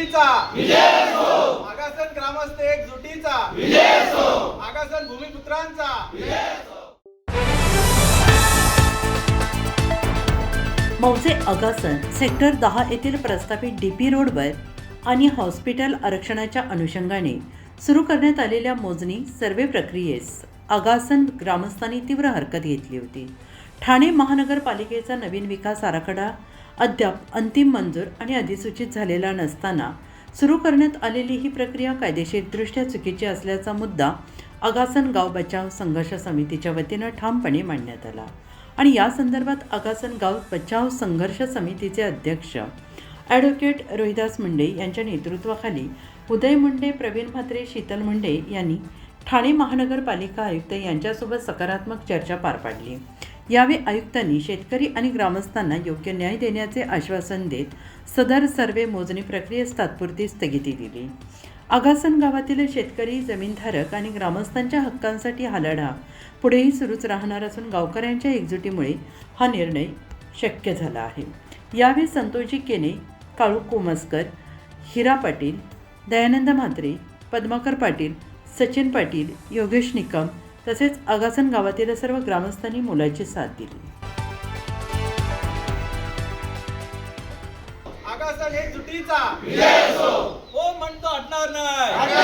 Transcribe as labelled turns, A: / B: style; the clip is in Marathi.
A: एकजुटीचा
B: विजय असो,
A: आगासन ग्रामस्थ एकजुटीचा
B: विजय असो,
A: आगासन भूमिपुत्रांचा
B: विजय असो.
C: मौजे आगासन सेक्टर 10 येथील प्रस्थापित डीपी रोडवर आणि हॉस्पिटल आरक्षणाच्या अनुषंगाने सुरू करण्यात आलेल्या मोजणी सर्वे प्रक्रियेस आगासन ग्रामस्थांनी तीव्र हरकत घेतली होती. ठाणे महानगरपालिकेचा नवीन विकास आराखडा अद्याप अंतिम मंजूर आणि अधिसूचित झालेला नसताना सुरू करण्यात आलेली ही प्रक्रिया कायदेशीरदृष्ट्या चुकीची असल्याचा मुद्दा आगासन गाव बचाव संघर्ष समितीच्या वतीनं ठामपणे मांडण्यात आला. आणि या संदर्भात आगासन गाव बचाव संघर्ष समितीचे अध्यक्ष ॲडव्होकेट रोहिदास मुंडे यांच्या नेतृत्वाखाली उदय मुंडे, प्रवीण म्हात्रे, शीतल मुंडे यांनी ठाणे महानगरपालिका आयुक्त यांच्यासोबत सकारात्मक चर्चा पार पाडली. यावेळी आयुक्तांनी शेतकरी आणि ग्रामस्थांना योग्य न्याय देण्याचे आश्वासन देत सदर सर्वे मोजणी प्रक्रियेस तात्पुरती स्थगिती दिली. आगासन गावातील शेतकरी, जमीनधारक आणि ग्रामस्थांच्या हक्कांसाठी हा लढा पुढेही सुरूच राहणार असून गावकऱ्यांच्या एकजुटीमुळे हा निर्णय शक्य झाला आहे. यावेळी संतोषजी केने, काळू कोमस्कर, हिरा पाटील, दयानंद म्हात्रे, पद्माकर पाटील, सचिन पाटील, योगेश निकम तसेच आगासन गावातील सर्व ग्रामस्थांनी मोलाची साथ दिली.
A: आगासन एकजुटीचा
B: विजय असो,
A: हो म्हणतो हटणार नाही.